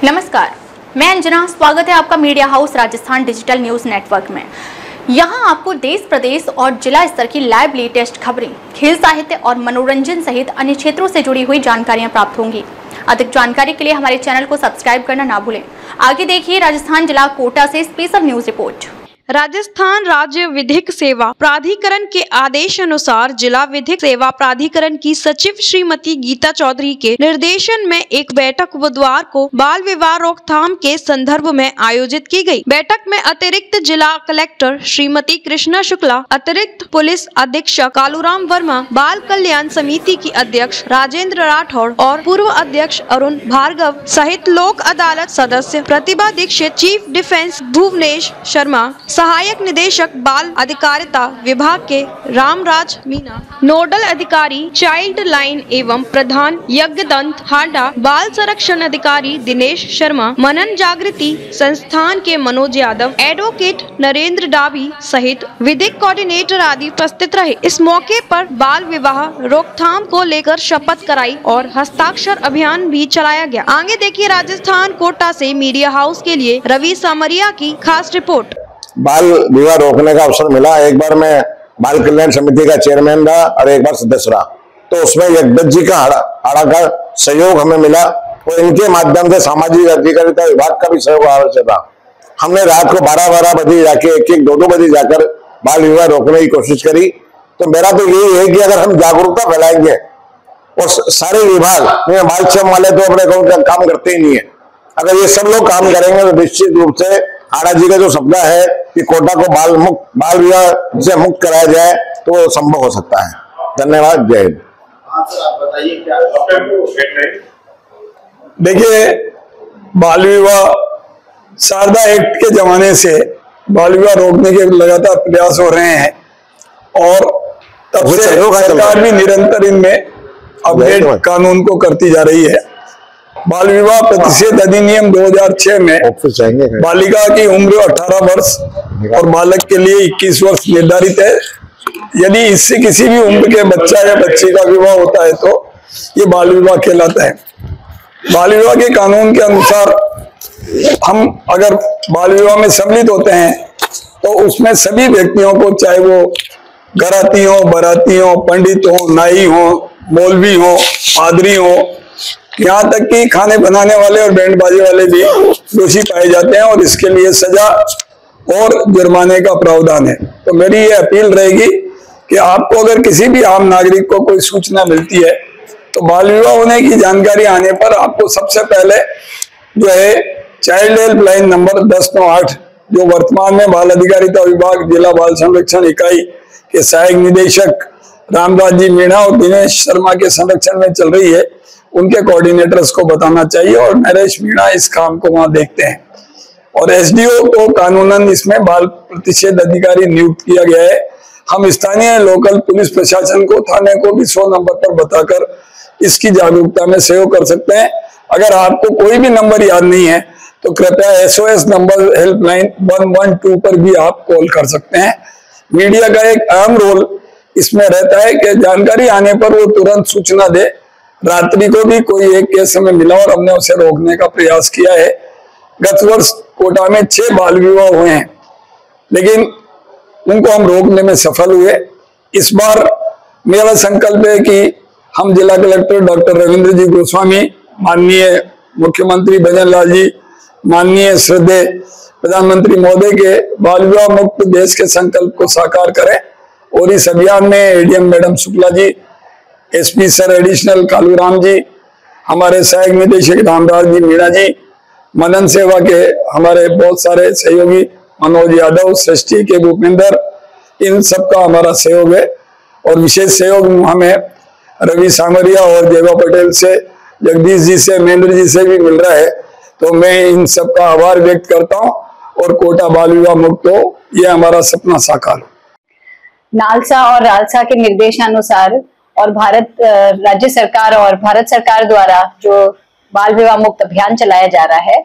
नमस्कार, मैं अंजना। स्वागत है आपका media house Rajasthan digital news network में। यहां आपको देश प्रदेश और जिला स्तर की लाइव लेटेस्ट खबरें, खेल, साहित्य और मनोरंजन सहित अन्य क्षेत्रों से जुड़ी हुई जानकारियां प्राप्त होंगी। अधिक जानकारी के लिए हमारे चैनल को सब्सक्राइब करना ना भूलें। आगे देखिए राजस्थान जिला कोटा से स्पेशल न्यूज रिपोर्ट। राजस्थान राज्य विधिक सेवा प्राधिकरण के आदेश अनुसार जिला विधिक सेवा प्राधिकरण की सचिव श्रीमती गीता चौधरी के निर्देशन में एक बैठक बुधवार को बाल विवाह रोकथाम के संदर्भ में आयोजित की गई। बैठक में अतिरिक्त जिला कलेक्टर श्रीमती कृष्णा शुक्ला, अतिरिक्त पुलिस अधीक्षक कालूराम वर्मा, बाल कल्याण समिति की अध्यक्ष राजेंद्र राठौड़ और पूर्व अध्यक्ष अरुण भार्गव सहित लोक अदालत सदस्य प्रतिभा दीक्षित, चीफ डिफेंस भुवनेश शर्मा, सहायक निदेशक बाल अधिकारिता विभाग के रामराज मीना, नोडल अधिकारी चाइल्ड लाइन एवं प्रधान यज्ञदंत हांडा, बाल संरक्षण अधिकारी दिनेश शर्मा, मनन जागृति संस्थान के मनोज यादव, एडवोकेट नरेंद्र डाबी सहित विधिक कोऑर्डिनेटर आदि उपस्थित रहे। इस मौके पर बाल विवाह रोकथाम को लेकर शपथ कराई और हस्ताक्षर अभियान भी चलाया गया। आगे देखिए राजस्थान कोटा से मीडिया हाउस के लिए रवि सामरिया की खास रिपोर्ट। बाल विवाह रोकने का अवसर मिला। एक बार मैं बाल कल्याण समिति का चेयरमैन रहा और एक बार सदस्य रहा, तो उसमें यज्ञदत्त जी का आड़ा का सहयोग हमें मिला और इनके माध्यम से सामाजिक अधिकारिता विभाग का भी सहयोग आवश्यक था। हमने रात को 12-12 बजे जाके 1-1, 2-2 बजे जाकर बाल विवाह रोकने की कोशिश करी। तो मेरा तो यही है कि अगर हम जागरूकता फैलाएंगे और सारे विभाग बाल श्रम वाले तो अपने काम करते ही नहीं है, अगर ये सब लोग काम करेंगे तो निश्चित रूप से आड़ा जी का जो सपना है कि कोटा को बाल विवाह से मुक्त कराया जाए तो वो संभव हो सकता है। धन्यवाद। जय हिंद। देखिए, बाल विवाह शारदा एक्ट के जमाने से बाल विवाह रोकने के लगातार प्रयास हो रहे हैं और तब से सरकार भी निरंतर इनमें अपडेट कानून को करती जा रही है। बाल विवाह प्रतिषेध अधिनियम 2006 में बालिका की उम्र 18 वर्ष और बालक के लिए 21 वर्ष निर्धारित है। यदि इससे किसी भी उम्र के बच्चा या बच्ची का विवाह होता है तो ये बाल विवाह कहलाता है। बाल विवाह के कानून के अनुसार हम अगर बाल विवाह में सम्मिलित होते हैं तो उसमें सभी व्यक्तियों को, चाहे वो घराती हो, बाराती हो, पंडित हो, नाई हो, मौलवी हो, पादरी हो, यहाँ तक कि खाने बनाने वाले और बैंड बाजे वाले भी दोषी पाए जाते हैं और इसके लिए सजा और जुर्माने का प्रावधान है। तो मेरी ये अपील रहेगी कि आपको अगर किसी भी आम नागरिक को कोई सूचना मिलती है तो बाल विवाह होने की जानकारी आने पर आपको सबसे पहले जो है चाइल्ड हेल्पलाइन नंबर 1098, जो वर्तमान में बाल अधिकारिता विभाग जिला बाल संरक्षण इकाई के सहायक निदेशक रामराज जी मीणा और दिनेश शर्मा के संरक्षण में चल रही है, उनके कोऑर्डिनेटर्स को बताना चाहिए और नरेश मीणा इस काम को वहां देखते हैं। और एसडीओ को कानूनन इसमें बाल प्रतिषेध अधिकारी नियुक्त किया गया है। हम स्थानीय लोकल पुलिस प्रशासन को, थाने को भी 100 नंबर पर बताकर इसकी जागरूकता में सहयोग कर सकते हैं। अगर आपको कोई भी नंबर याद नहीं है तो कृपया SOS नंबर हेल्पलाइन 112 पर भी आप कॉल कर सकते हैं। मीडिया का एक अहम रोल इसमें रहता है कि जानकारी आने पर वो तुरंत सूचना दे। रात्रि को भी कोई एक केस हमें मिला और हमने उसे रोकने का प्रयास किया है। गत वर्ष कोटा में 6 बाल विवाह हुए हैं, लेकिन उनको हम रोकने में सफल हुए। इस बार मेरा संकल्प है कि हम जिला कलेक्टर डॉक्टर रविंद्र जी गोस्वामी, माननीय मुख्यमंत्री भजन लाल जी, माननीय श्रद्धेय प्रधानमंत्री महोदय के बाल विवाह मुक्त देश के संकल्प को साकार करें और इस अभियान में ADM madam Shukla ji, SP sir additional Kaluram जी, हमारे सहायक निदेशक रामराज जी मीणा जी, मनन सेवा के हमारे बहुत सारे सहयोगी मनोज यादव, सृष्टि के भूपेंद्र, इन सबका हमारा सहयोग है। और विशेष सहयोग हमें रवि सामरिया और देवा पटेल से, जगदीश जी से, महेंद्र जी से भी मिल रहा है। तो मैं इन सबका आभार व्यक्त करता हूँ और कोटा बाल विवाह मुक्त हो, ये हमारा सपना साकार हो। नालसा और रालसा के निर्देशानुसार और राज्य सरकार और भारत सरकार द्वारा जो बाल विवाह मुक्त अभियान चलाया जा रहा है,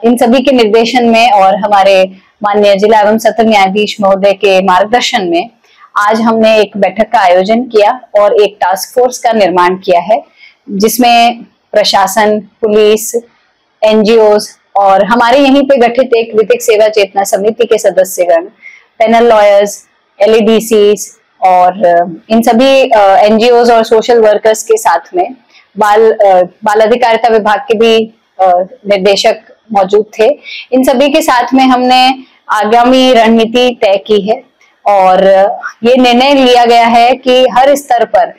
इन सभी के निर्देशन में और हमारे माननीय जिला एवं सत्र न्यायाधीश महोदय के मार्गदर्शन में आज हमने एक बैठक का आयोजन किया और एक टास्क फोर्स का निर्माण किया है, जिसमें प्रशासन, पुलिस, NGOs और हमारे यहीं पे गठित एक विधिक सेवा चेतना समिति के सदस्यगण, पैनल लॉयर्स, LADCs और इन सभी NGOs और सोशल वर्कर्स के साथ में बाल अधिकारिता विभाग के भी निर्देशक मौजूद थे। इन सभी के साथ में हमने आगामी रणनीति तय की है और ये निर्णय लिया गया है कि हर स्तर पर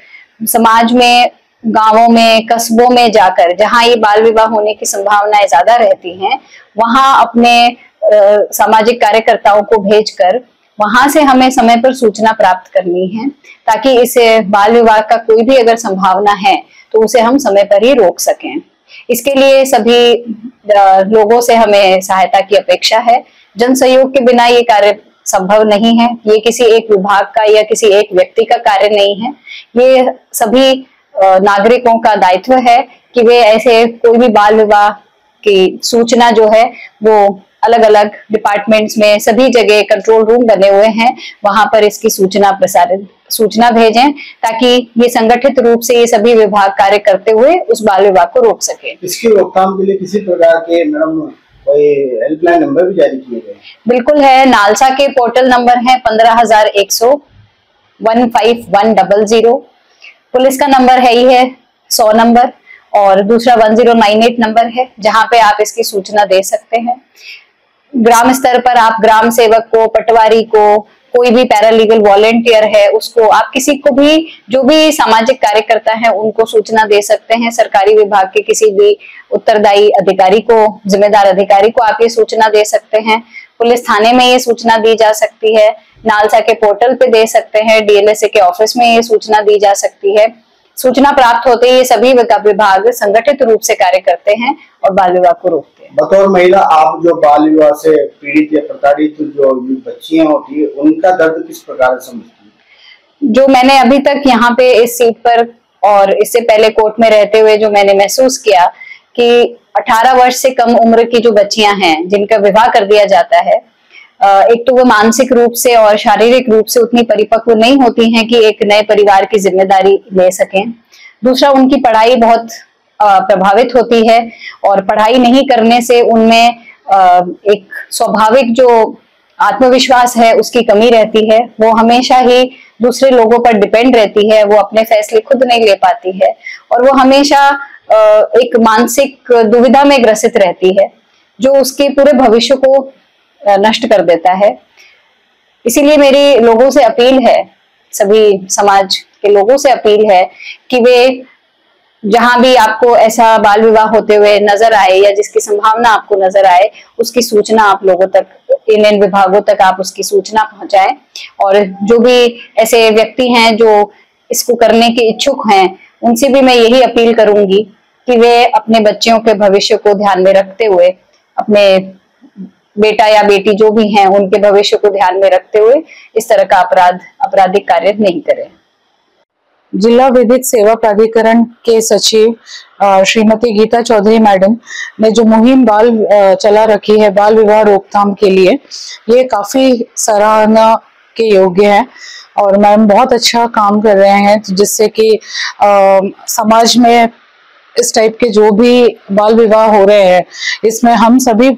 समाज में, गांवों में, कस्बों में जाकर जहां ये बाल विवाह होने की संभावनाएं ज्यादा रहती हैं, वहां अपने सामाजिक कार्यकर्ताओं को भेजकर वहां से हमें समय पर सूचना प्राप्त करनी है, ताकि इसे बाल विवाह का कोई भी अगर संभावना है तो उसे हम समय पर ही रोक सकें। इसके लिए सभी लोगों से हमें सहायता की अपेक्षा है। जन सहयोग के बिना ये कार्य संभव नहीं है। ये किसी एक विभाग का या किसी एक व्यक्ति का कार्य नहीं है। ये सभी नागरिकों का दायित्व है कि वे ऐसे कोई भी बाल विवाह की सूचना जो है वो अलग अलग डिपार्टमेंट्स में, सभी जगह कंट्रोल रूम बने हुए हैं, वहां पर इसकी सूचना भेजें, ताकि ये संगठित रूप से ये सभी विभाग कार्य करते हुए उस बाल विवाह को रोक सके। इसकी रोकथाम के लिए किसी प्रकार के मैडम कोई हेल्पलाइन नंबर भी जारी किए गए? बिल्कुल है। नालसा के पोर्टल नंबर है 15,100 15100। पुलिस का नंबर है ही है 100 नंबर, और दूसरा 1098 नंबर है, जहां पे आप इसकी सूचना दे सकते हैं। ग्राम स्तर पर आप ग्राम सेवक को, पटवारी को, कोई भी पैरालीगल वॉलेंटियर है उसको, आप किसी को भी, जो भी सामाजिक कार्यकर्ता है उनको सूचना दे सकते हैं। सरकारी विभाग के किसी भी उत्तरदायी अधिकारी को, जिम्मेदार अधिकारी को आप ये सूचना दे सकते हैं। पुलिस थाने में ये सूचना दी जा सकती है, नालसा के पोर्टल पे दे सकते हैं, DLSA के ऑफिस में ये सूचना दी जा सकती है। सूचना प्राप्त होते ही ये सभी विभाग संगठित रूप से कार्य करते हैं और बाल विवाह को रोकते हैं। बतौर महिला आप जो बाल विवाह से पीड़ित या प्रताड़ित जो बच्चियां होती है उनका दर्द किस प्रकार समझती है? जो मैंने अभी तक यहाँ पे इस सीट पर और इससे पहले कोर्ट में रहते हुए जो मैंने महसूस किया कि 18 वर्ष से कम उम्र की जो बच्चियां हैं जिनका विवाह कर दिया जाता है, एक तो वो मानसिक रूप से और शारीरिक रूप से उतनी परिपक्व नहीं होती हैं कि एक नए परिवार की जिम्मेदारी ले सकें। दूसरा, उनकी पढ़ाई बहुत प्रभावित होती है और पढ़ाई नहीं करने से उनमें एक स्वाभाविक जो आत्मविश्वास है उसकी कमी रहती है। वो हमेशा ही दूसरे लोगों पर डिपेंड रहती है, वो अपने फैसले खुद नहीं ले पाती है और वो हमेशा एक मानसिक दुविधा में ग्रसित रहती है, जो उसके पूरे भविष्य को नष्ट कर देता है। इसीलिए मेरी लोगों से अपील है, सभी समाज के लोगों से अपील है कि वे जहां भी आपको ऐसा बाल विवाह होते हुए नजर आए या जिसकी संभावना आपको नजर आए, उसकी सूचना आप लोगों तक, इन विभागों तक आप उसकी सूचना पहुंचाएं। और जो भी ऐसे व्यक्ति हैं जो इसको करने के इच्छुक हैं, उनसे भी मैं यही अपील करूंगी कि वे अपने बच्चों के भविष्य को ध्यान में रखते हुए, अपने बेटा या बेटी जो भी हैं उनके भविष्य को ध्यान में रखते हुए इस तरह का आपराधिक कार्य नहीं करें। जिला विधिक सेवा प्राधिकरण के सचिव श्रीमती गीता चौधरी मैडम ने जो मुहिम चला रखी है बाल विवाह रोकथाम के लिए, ये काफी सराहना के योग्य है और मैम बहुत अच्छा काम कर रहे हैं, जिससे कि समाज में इस टाइप के जो भी बाल विवाह हो रहे हैं, इसमें हम सभी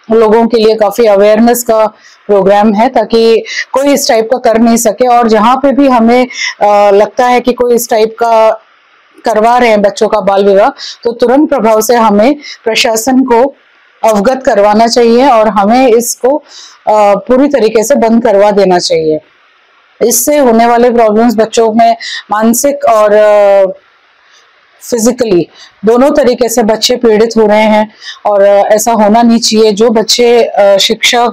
लोगों के लिए काफी अवेयरनेस का प्रोग्राम है, ताकि कोई इस टाइप का कर नहीं सके। और जहाँ पे भी हमें लगता है कि कोई इस टाइप का करवा रहे हैं बच्चों का बाल विवाह, तो तुरंत प्रभाव से हमें प्रशासन को अवगत करवाना चाहिए और हमें इसको पूरी तरीके से बंद करवा देना चाहिए। इससे होने वाले प्रॉब्लम्स बच्चों में मानसिक और फिजिकली दोनों तरीके से बच्चे पीड़ित हो रहे हैं और ऐसा होना नहीं चाहिए। जो बच्चे शिक्षा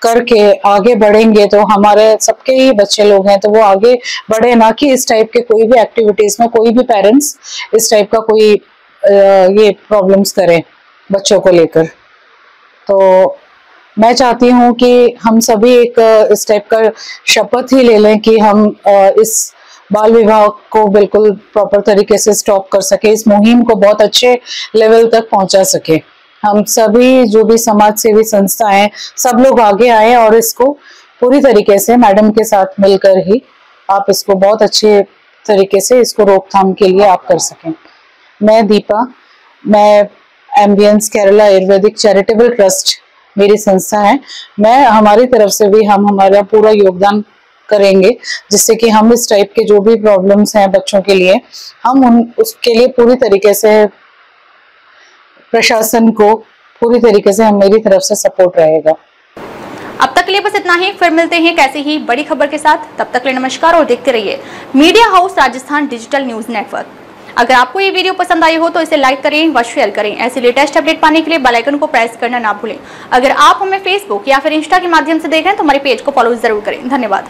करके आगे बढ़ेंगे तो हमारे सबके ही बच्चे लोग हैं, तो वो आगे बढ़े, ना कि इस टाइप के कोई भी एक्टिविटीज में कोई भी पेरेंट्स इस टाइप का कोई ये प्रॉब्लम्स करें बच्चों को लेकर। तो मैं चाहती हूँ कि हम सभी एक इस टाइप का शपथ ही ले लें कि हम इस बाल विवाह को बिल्कुल प्रॉपर तरीके से स्टॉप कर सके, इस मुहिम को बहुत अच्छे लेवल तक पहुंचा सके। हम सभी जो भी समाज सेवी संस्था हैं, सब लोग आगे आए और इसको पूरी तरीके से मैडम के साथ मिलकर ही आप इसको बहुत अच्छे तरीके से इसको रोकथाम के लिए आप कर सकें। मैं दीपा, मैं ambience Kerala Ayurvedic charitable trust मेरी संस्था है। मैं हमारी तरफ से भी हम हमारा पूरा योगदान करेंगे, जिससे कि हम इस टाइप के जो भी प्रॉब्लम्स हैं बच्चों के लिए, हम उसके लिए पूरी तरीके से प्रशासन को पूरी तरीके से मेरी तरफ से सपोर्ट रहेगा। अब तक के लिए बस इतना ही, फिर मिलते हैं कैसे ही बड़ी खबर के साथ। तब तक के लिए नमस्कार और देखते रहिए media house Rajasthan digital news network. अगर आपको ये वीडियो पसंद आई हो तो इसे लाइक करें व शेयर करें। ऐसे लेटेस्ट अपडेट पाने के लिए बेल आइकन को प्रेस करना ना भूलें। अगर आप हमें फेसबुक या फिर इंस्टा के माध्यम से देख रहे हैं तो हमारे पेज को फॉलो जरूर करें। धन्यवाद।